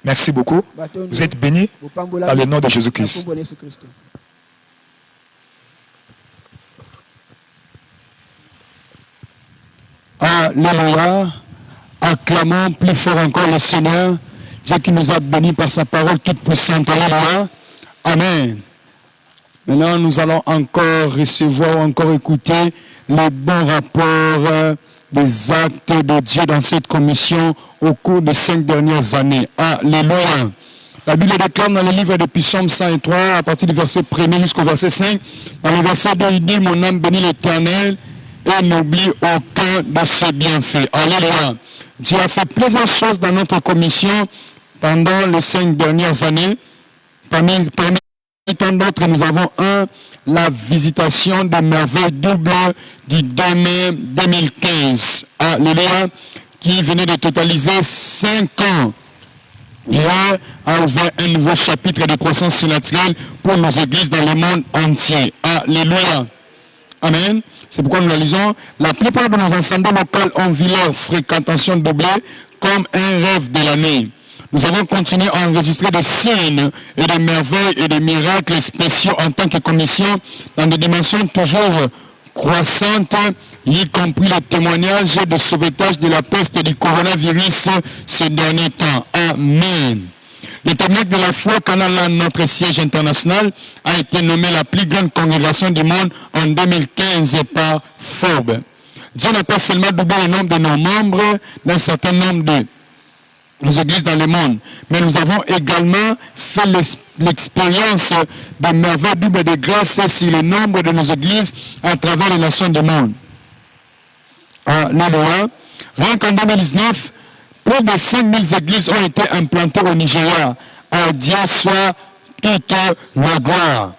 Merci beaucoup. Vous êtes bénis dans le nom de Jésus-Christ. Alléluia. Acclamons plus fort encore le Seigneur, Dieu qui nous a bénis par sa parole toute puissante. Alléluia. Amen. Maintenant, nous allons encore recevoir, encore écouter les bons rapports des actes de Dieu dans cette commission au cours des 5 dernières années. Alléluia. La Bible déclare dans le livre de Psaume 103, à partir du verset 1er jusqu'au verset 5, dans le verset 2, il dit « Mon âme bénit l'Éternel et n'oublie aucun de ses bienfaits. » Alléluia. Dieu a fait plusieurs choses dans notre commission pendant les 5 dernières années. Parmi tant d'autres, nous avons la visitation des merveilles doubles du 2 mai 2015. Alléluia, qui venait de totaliser 5 ans. Dieu a ouvert un nouveau chapitre de croissance surnaturelle pour nos églises dans le monde entier. Alléluia. Amen. C'est pourquoi nous la lisons. La plupart de nos assemblées locales ont vu leur fréquentation doublée comme un rêve de l'année. Nous avons continué à enregistrer des signes et des merveilles et des miracles spéciaux en tant que commission dans des dimensions toujours croissantes, y compris le témoignage de sauvetage de la peste et du coronavirus ces derniers temps. Amen. Le tabernacle de la foi, Canada, notre siège international, a été nommé la plus grande congrégation du monde en 2015 par Forbes. Dieu n'a pas seulement doublé le nombre de nos membres d'un certain nombre de nos églises dans le monde, mais nous avons également fait l'expérience de merveilles doubles de grâce sur le nombre de nos églises à travers les nations du monde. Alléluia. Rien qu'en 2019, plus de 5000 églises ont été implantées au Nigeria. À Dieu soit toute la gloire.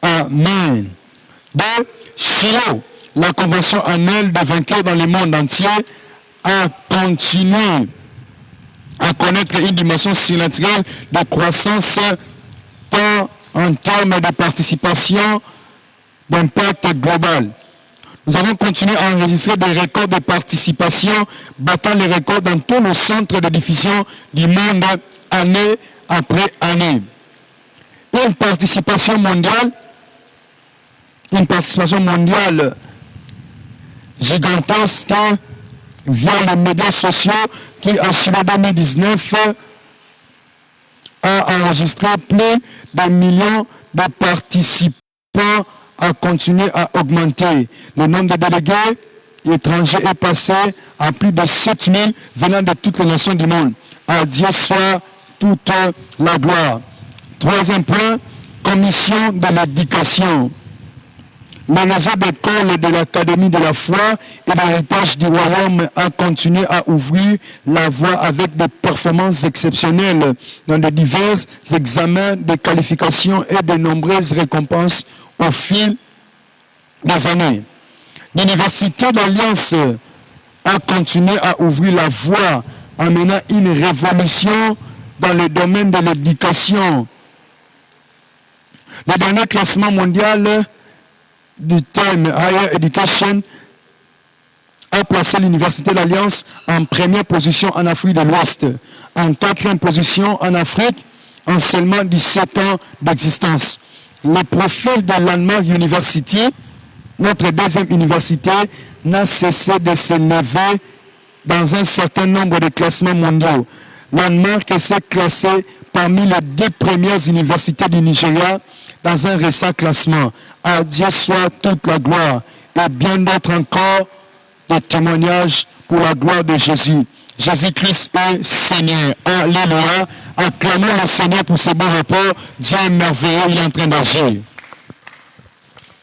Amen. De Shiloh, la convention annuelle des vainqueurs dans le monde entier a continué à connaître une dimension surnaturelle de croissance tant en termes de participation d'impact global. Nous avons continué à enregistrer des records de participation battant les records dans tous les centres de diffusion du monde année après année. Une participation mondiale gigantesque via les médias sociaux qui, en juillet 2019, a enregistré plus de millions de participants, a continué à augmenter. Le nombre de délégués étrangers est passé à plus de 7000 venant de toutes les nations du monde. À Dieu soit toute la gloire. Troisième point, commission de l'éducation. Le réseau d'écoles de l'Académie de la foi et l'héritage du royaume a continué à ouvrir la voie avec des performances exceptionnelles dans de divers examens de qualification et de nombreuses récompenses au fil des années. L'Université d'Alliance a continué à ouvrir la voie en menant une révolution dans le domaine de l'éducation. Le dernier classement mondial du thème Higher Education a placé l'Université d'Alliance en première position en Afrique de l'Ouest, en 4e position en Afrique, en seulement 17 ans d'existence. Le profil de Landmark University, notre deuxième université, n'a cessé de se lever dans un certain nombre de classements mondiaux. Landmark s'est classé parmi les 2 premières universités du Nigeria dans un récent classement. À Dieu soit toute la gloire et bien d'autres encore de témoignages pour la gloire de Jésus. Jésus-Christ est Seigneur. Alléluia. Acclamons le Seigneur pour ses bons rapports. Dieu est merveilleux, il est en train d'agir.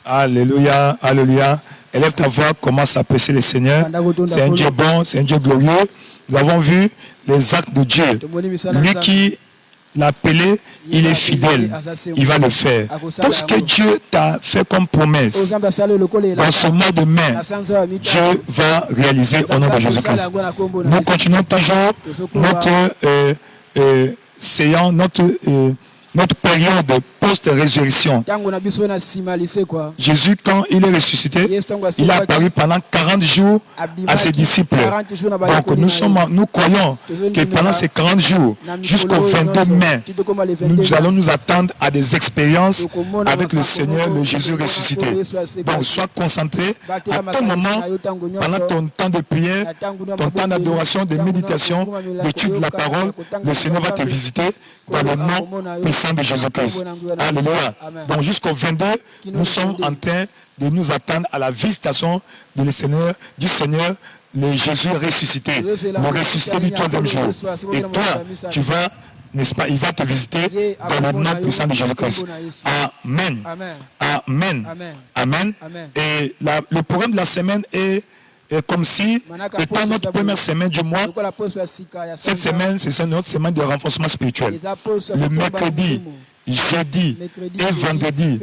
Alléluia, alléluia. Élève ta voix, commence à apprécier le Seigneur. C'est un Dieu bon, c'est un Dieu glorieux. Nous avons vu les actes de Dieu. Lui qui l'a appelé, il est fidèle. Il va le faire. Tout ce que Dieu t'a fait comme promesse dans ce mois de mai, Dieu va réaliser au nom de Jésus-Christ. Nous continuons toujours notre séance, notre période post-résurrection. Jésus, quand il est ressuscité, il a apparu pendant 40 jours à ses disciples. Donc nous croyons que pendant ces 40 jours, jusqu'au 22 mai, nous allons nous attendre à des expériences avec le Seigneur, le Jésus ressuscité. Donc sois concentré à tout moment, pendant ton temps de prière, ton temps d'adoration, de méditation, d'étude de la parole, le Seigneur va te visiter dans le nom puissant de Jésus-Christ. Alléluia. Donc jusqu'au 22, nous sommes en train de nous attendre à la visitation du Seigneur, le Jésus ressuscité, le ressuscité du 3e jour. Et toi, tu vas, n'est-ce pas, il va te visiter dans le nom puissant de Jésus-Christ. Amen. Amen. Amen. Et le programme de la semaine est comme si, étant notre première semaine du mois, cette semaine, c'est notre semaine de renforcement spirituel. Le mercredi, jeudi et vendredi,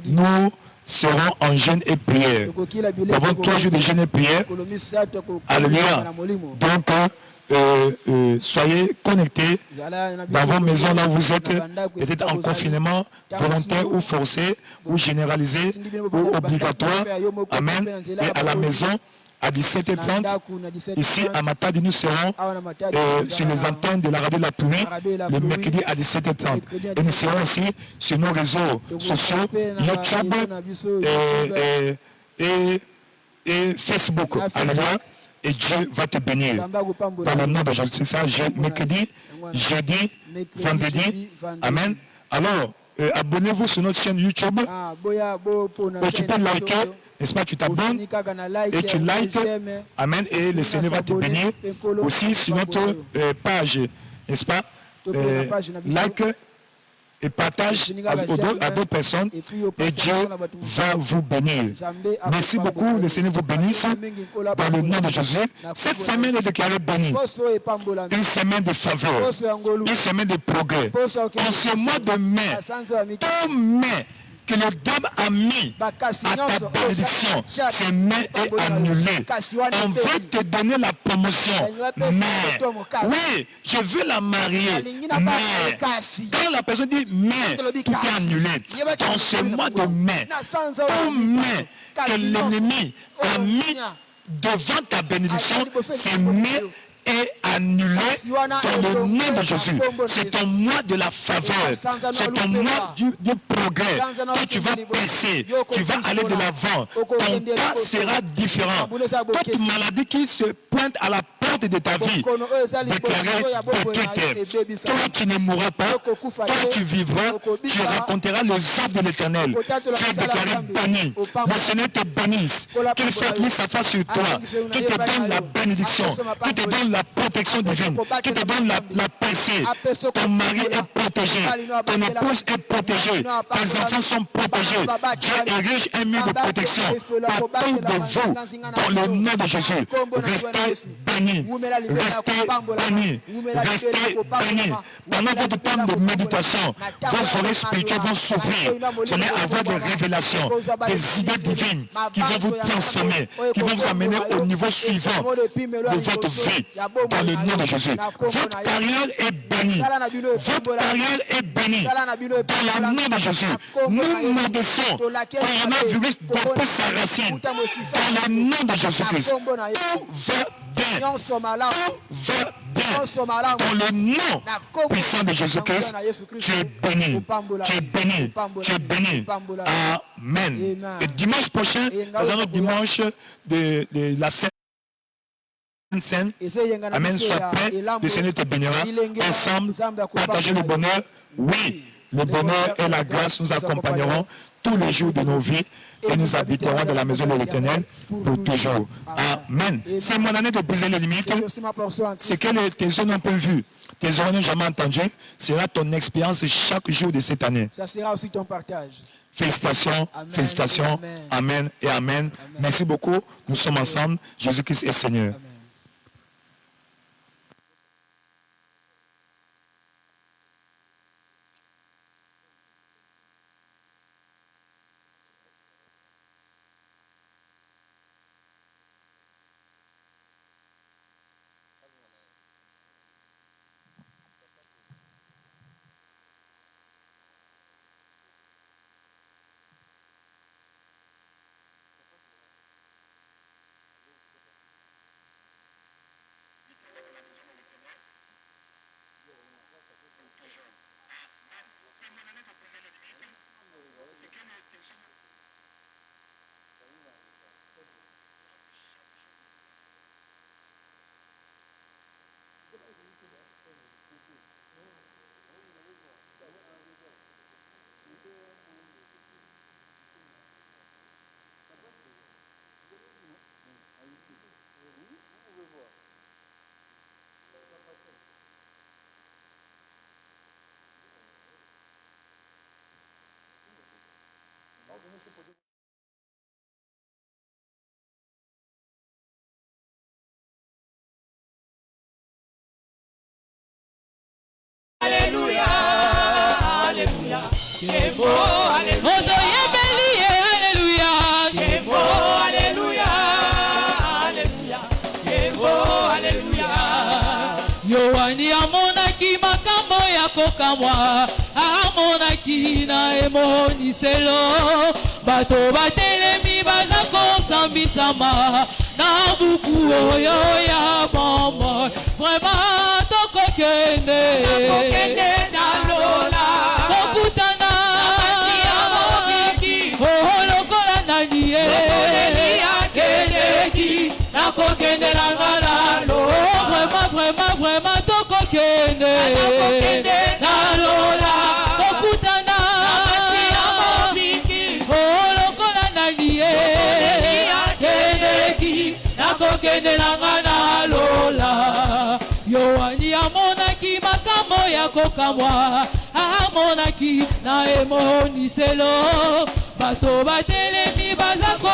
nous serons en jeûne et prière. Nous avons 3 jours de jeûne et prière. Alléluia. Donc, soyez connectés dans vos maisons là où vous êtes, peut-être en confinement volontaire ou forcé, ou généralisé, ou obligatoire. Amen. Et à la maison, à 17h30, ici à Matadi, nous serons sur les antennes de la radio de la pluie le mercredi à 17h30. Et nous serons aussi sur nos réseaux sociaux, YouTube et Facebook. Alléluia. Et Dieu va te bénir. Dans le nom de Jésus. C'est ça, mercredi, jeudi, vendredi. Amen. Alors, abonnez-vous sur notre chaîne YouTube. Et tu peux liker, n'est-ce pas? Tu t'abonnes et tu likes. Amen. Et le Seigneur va te bénir. Aussi sur notre page, n'est-ce pas? Like et partage à d'autres personnes et Dieu va vous bénir. Merci beaucoup, le Seigneur vous bénisse dans le nom de Jésus. Cette semaine est déclarée bénie. Une semaine de faveur, une semaine de progrès. En ce mois de mai, tout mai que le diable a mis à ta bénédiction, ce mai est annulé. On veut te donner la promotion, mais oui, je veux la marier, mais quand la personne dit mais, tout est annulé. Dans ce mois de mai, tout mai que l'ennemi a mis devant ta bénédiction, ce mai est annulé dans le nom de Jésus. C'est ton mois de la faveur, c'est ton mois du progrès. Quand tu vas percer, tu vas aller de l'avant. Ton cas sera différent. Toute maladie qui se pointe à la porte de ta vie, déclarée détruite. Toi, tu ne mourras pas. Toi, tu vivras. Tu raconteras les œuvres de l'Éternel. Tu es déclaré béni. Le Seigneur te bénisse. Qu'il fasse sa face sur toi. Qu'il te donne la bénédiction. Qu'il te donne la protection divine, qui te donne la percée. Ton mari est protégé, ton épouse est protégée, tes enfants sont protégés. Dieu érige un mur de protection partout de vous, dans le nom de Jésus. Restez bénis, restez bénis, restez bénis. Pendant votre temps de méditation, vos oreilles spirituelles vont s'ouvrir. Vous allez avoir des révélations, des idées divines qui vont vous transformer, qui vont vous amener au niveau suivant de votre vie. Dans le nom de Jésus. Votre carrière est bénie. Votre carrière est bénie. Dans le nom de Jésus. Nous maudissons coronavirus depuis sa racine. Dans le nom de Jésus-Christ. Tout va bien. Tout va bien. Dans le nom puissant de Jésus-Christ, tu es béni. Tu es béni. Tu es béni. Amen. Et dimanche prochain, c'est un autre dimanche de la Sainte. Amen, sois prêt, le Seigneur te bénira. Ensemble, partager le bonheur. Oui, le bonheur et la grâce nous accompagneront tous les jours de nos vies et nous habiterons dans la maison de l'Éternel pour toujours. Amen. C'est mon année de briser les limites. Ce que tes yeux n'ont pas vu, tes oreilles n'ont jamais entendu, sera ton expérience chaque jour de cette année. Ça sera aussi ton partage. Félicitations, amen, félicitations, amen et amen. Merci beaucoup. Nous sommes ensemble. Jésus-Christ est Seigneur. Amen. Alléluia, Alléluia, Kembo, Alléluia. Odoye Belie, Alléluia, Kembo, Alléluia, Alléluia, Kembo, Alléluia. Yohani amonaki makambo ya kokamwa, amonaki na emoniselo, bato batelemi baza kosambisama, na buku oyo ya bombo, vraiment tokokende na lola, kokutana oh lokola nani keleki na kokende na ngalalo, vraiment tokokende na lola, kokutana oh lokola nani keleki na kokende na ngalalo. Yohani amonaki makambo ya kokamwa, amonaki na emoniselo, bato batelemi bazako